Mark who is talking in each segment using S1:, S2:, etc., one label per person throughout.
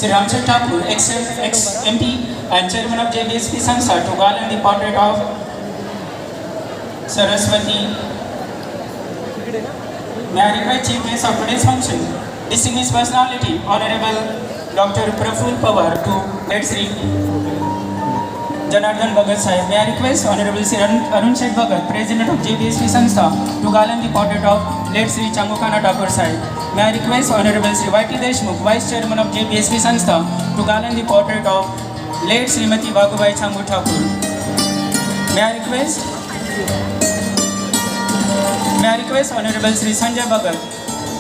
S1: Sri Ramchand Thakur, ex-MP and Chairman of JBSP Sanstha, to garland the portrait of Saraswati. May I request Chief Guest of today's function, distinguished personality, Honorable Dr. Praful Pawar, to lead Sri Janardhan Bhagat Sahib. May I request Honorable Sri Arun Seth Bhagat, President of JBSP Sanstha, to garland the portrait of late Sri Changukhana Thakur Sahib. May I request Honorable Sri Y.T. Deshmukh, Vice Chairman of JBSP Sanstha, to garland the portrait of late Srimati Bhagubai Changu Thakur. May I request Honorable Sri Sanjay Bhagat,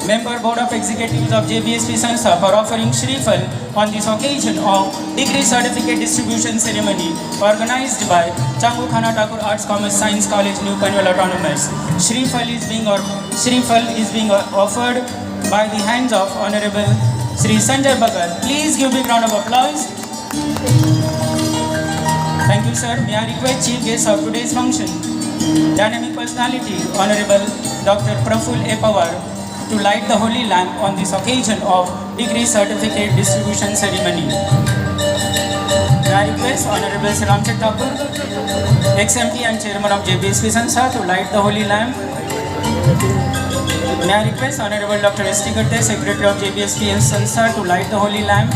S1: Member Board of Executives of JBSP Sanstha, for offering Shreefal on this occasion of Degree Certificate Distribution Ceremony organized by Changukhana Thakur Arts, Commerce, Science College, New Panvel Autonomous. Shreefal is being offered by the hands of Honorable Sri Sanjay Bhagat. Please give a big round of applause. Thank you, sir. May I request Chief Guest of today's function, dynamic personality, Honorable Dr. Praful A. Pawar, to light the holy lamp on this occasion of Degree Certificate Distribution Ceremony. May I request Honorable Sri Ramchand Thakur, ex-MP and Chairman of JBSP Sanstha, to light the holy lamp. May I request Honorable Dr. S.T. Gadde, Secretary of JBSP Sanstha, to light the holy lamp.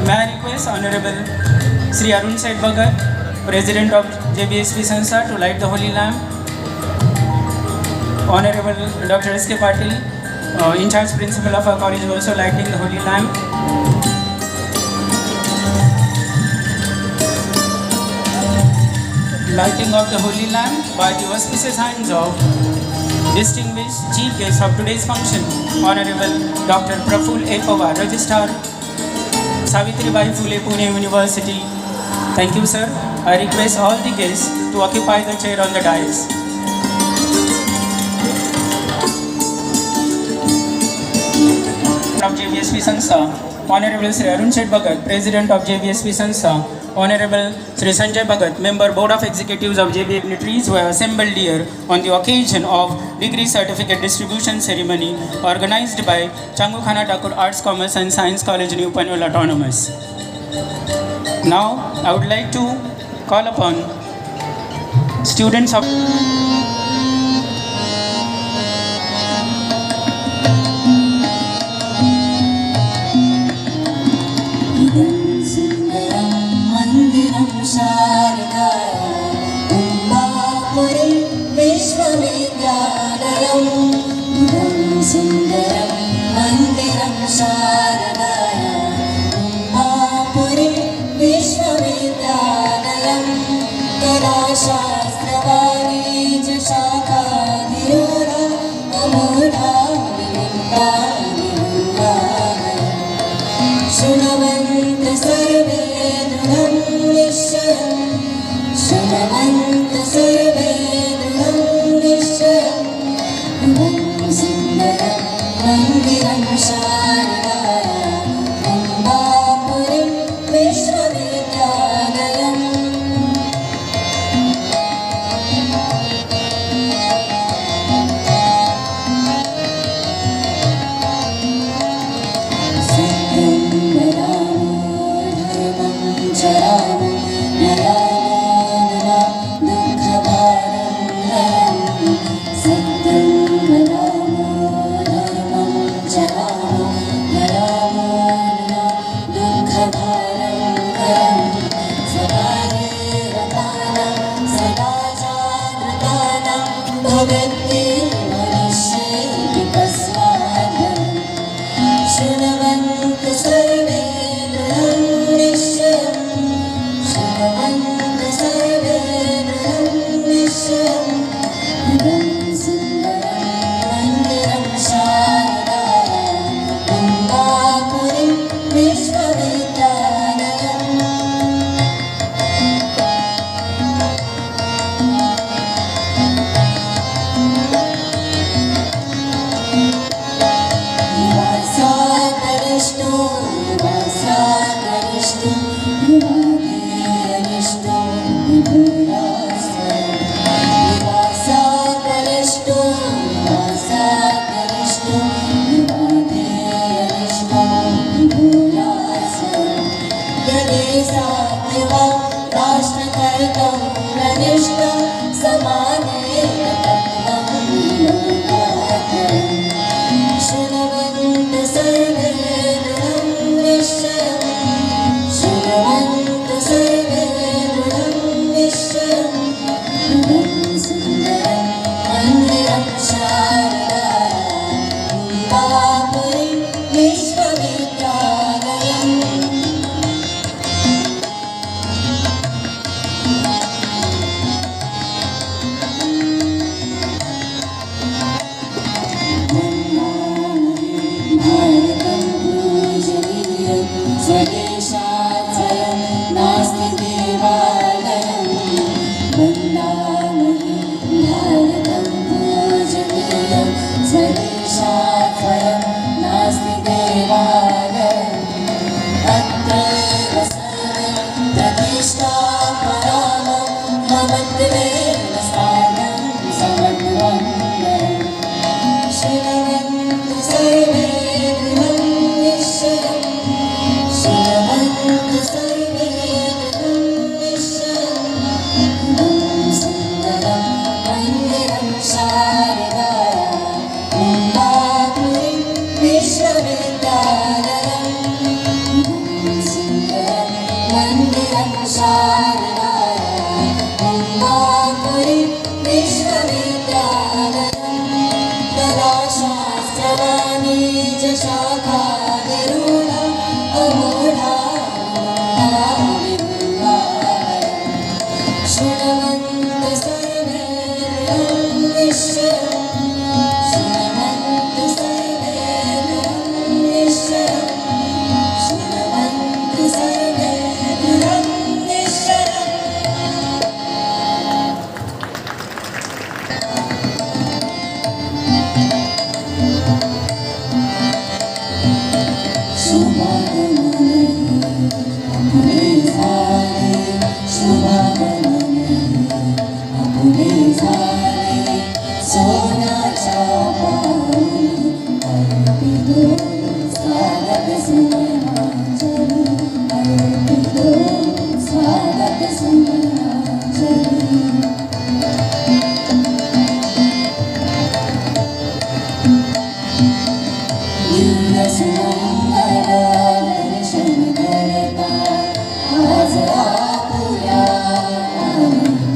S1: May I request Honorable Sri Arun Seth Bhagat, President of JBSP Sanstha, to light the holy lamp. Honorable Dr. S.K. Patil, in-charge principal of our college, also lighting the holy lamp. Lighting of the holy lamp by the auspicious hands of distinguished chief guest of today's function, Honorable Dr. Praful A. Pawar, Registrar, Savitribai Phule, Pune University. Thank you, sir. I request all the guests to occupy the chair on the dais. Of JBSP Sanstha, Honorable Sri Arun Seth Bhagat, President of JBSP Sanstha, Honorable Sri Sanjay Bhagat, Member Board of Executives of JBSP dignitaries who have assembled here on the occasion of Degree Certificate Distribution Ceremony organized by Changukhana Thakur Arts, Commerce and Science College, New Panvel Autonomous. Now, I would like to call upon students of
S2: ममत्वेन साधं समन्वयम् शृण्वन्तु सर्वे गृहं निश्चयम् शृण्वन्तु सर्वे गृहं निश्चयम् सुन्दरं मन्दिरं शारदाया मुम्बापुरीं विश्वविद्यालयम् सुन्दरं मन्दिरं शारदाया मुम्बापुरीं विश्वविद्यालयम् कलाशास्त्रवाणिज्यशाखानिरूढम् अमूढाविरुद्धालयम् शृण्वन्तु सर्वे गृहं निश्चयम् शृण्वन्तु सर्वे गृहं निश्चयम् शृण्वन्तु सर्वे गृहं निश्चयम् शुभागमने अपुले झाले शुभागमने अपुले झाले सोन्याच्या पाऊली अर्पितो स्वागत सुमनांजली अर्पितो स्वागत सुमनांजली दिव्य सुमंगल दर्शन करता आज आपुल्या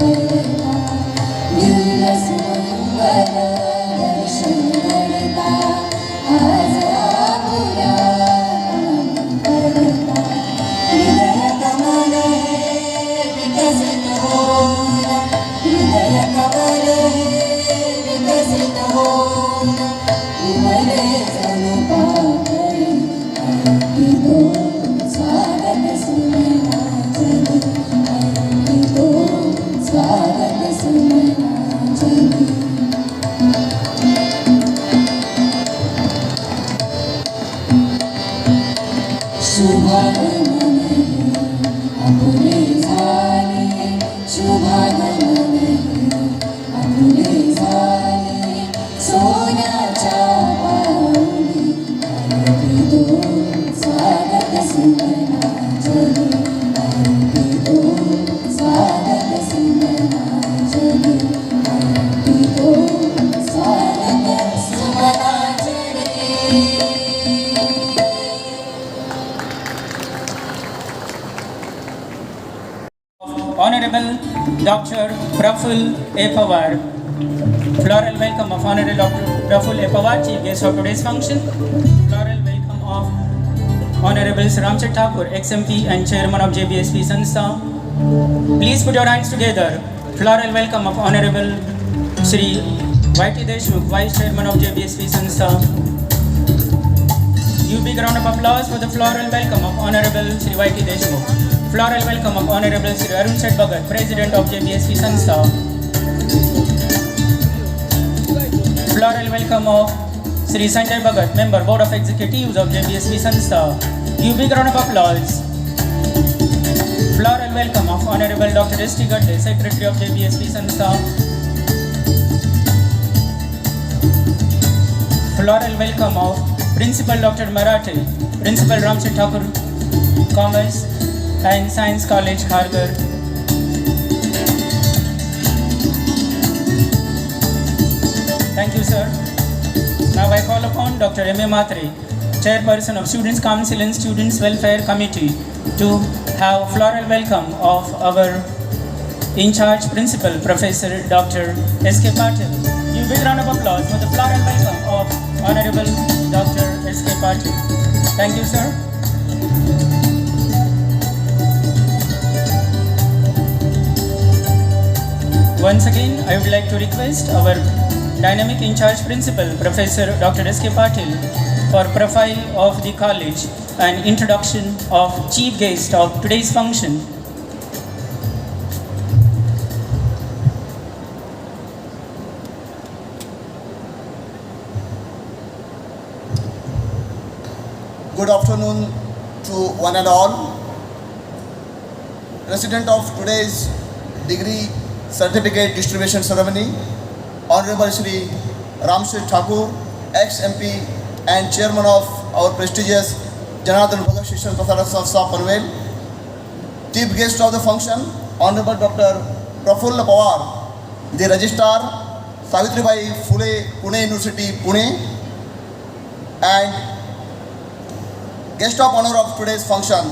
S2: करता दिव्य सुमंगल दर्शन करता आज आपुल्या करता हृदय कमल हे विकसित होऊन हृदय कमल हे विकसित होऊन उमले जणू पाकळी अर्पितो स्वागत सुमनांजली अर्पितो स्वागत सुमनांजली शुभागमने अपुले झाले शुभागमने अपुले झाले सोन्याच्या पाऊली अर्पितो स्वागत सुमनांजली अर्पितो स्वागत सुमनांजली अर्पितो स्वागत सुमनांजली
S1: Honorable Dr. Praful A. Pawar. Floral welcome of Honorable Dr. Praful A. Pawar, Chief Guest of today's function. Floral welcome of Honorable Sri Ramchand Thakur, XMP and Chairman of JBSP Sanstha. Please put your hands together. Floral welcome of Honorable Sri Y.T. Deshmukh, Vice Chairman of JBSP Sanstha. You big round of applause for the floral welcome of Honorable Sri Y.T. Deshmukh. Floral welcome of Honorable Sri Arun Seth Bhagat, President of JBSP Sanstha. Floral welcome of Sri Sanjay Bhagat, Member Board of Executives of JBSP Sanstha. You big round of applause. Floral welcome of Honorable Dr. S.T. Gadde, Secretary of JBSP Sanstha. Floral welcome of Principal Dr. Marathe, Principal Ramchand Thakur, Commerce and Science College, Kharghar. Thank you, sir. Now I call upon Dr. M.A. Matre, Chairperson of Students' Council and Students' Welfare Committee, to have floral welcome of our in-charge principal, Professor Dr. S.K. Patil. You big round of applause for the floral welcome of Honorable Dr. S.K. Patil. Thank you, sir. Once again, I would like to request our dynamic in-charge principal, Professor Dr. S.K. Patil, for profile of the college and introduction of chief guest of today's function.
S3: Good afternoon to one and all. President of today's degree certificate distribution ceremony. Honorable Shri Ramshir Thakur, ex-MP and chairman of our prestigious Janardhan Bhagat Shikshan Prasarana Sanstha Panvel. Chief guest of the function, Honorable Dr. Prafulla Pawar, the Registrar, Savitribai Phule Pune University, Pune, and guest of honor of today's function,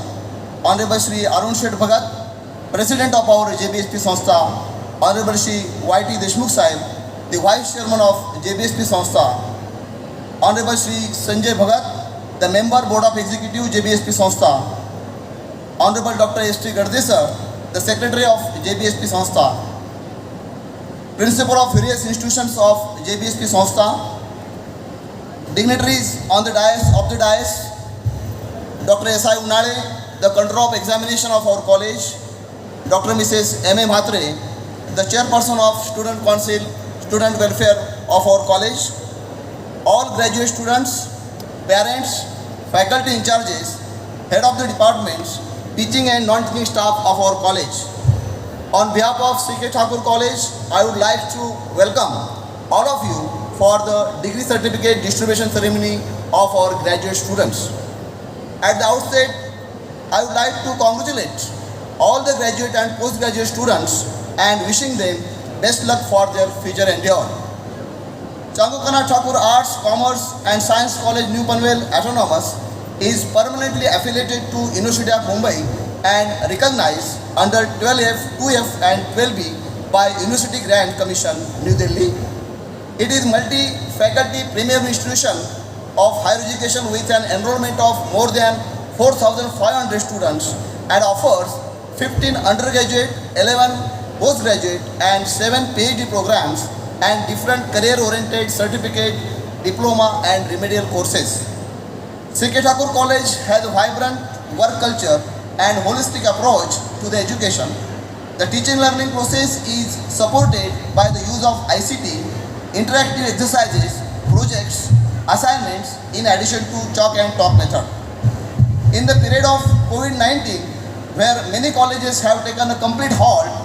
S3: Honorable Shri Arun Shet Bhagat, President of our JBSP Sanstha, Honorable Shri Y.T. Deshmukh Sahib, the Vice Chairman of JBSP Sanstha, Honorable Shri Sanjay Bhagat, the Member Board of Executive JBSP Sanstha, Honorable Dr. S.T. Gardesar, the Secretary of JBSP Sanstha, Principal of various institutions of JBSP Sanstha, dignitaries on the dais, Dr. S.I. Unale, the Controller of Examination of our college, Dr. Mrs. M.A. Mhatre, the Chairperson of Student Council, Student Welfare of our college, all graduate students, parents, faculty in charges, head of the departments, teaching and non-teaching staff of our college. On behalf of C.K. Thakur College, I would like to welcome all of you for the degree certificate distribution ceremony of our graduate students. At the outset, I would like to congratulate all the graduate and postgraduate students and wishing them best luck for their future endeavor. Changukana Thakur Arts, Commerce and Science College, New Panvel, Autonomous, is permanently affiliated to University of Mumbai and recognized under 12F, 2F and 12B by University Grant Commission, New Delhi. It is multi-faculty premier institution of higher education with an enrollment of more than 4,500 students and offers 15 undergraduate, 11 postgraduate and 7 PhD programs and different career-oriented certificate, diploma and remedial courses. C.K. Thakur College has a vibrant work culture and holistic approach to the education. The teaching learning process is supported by the use of ICT, interactive exercises, projects, assignments in addition to chalk and talk method. In the period of COVID-19, where many colleges have taken a complete halt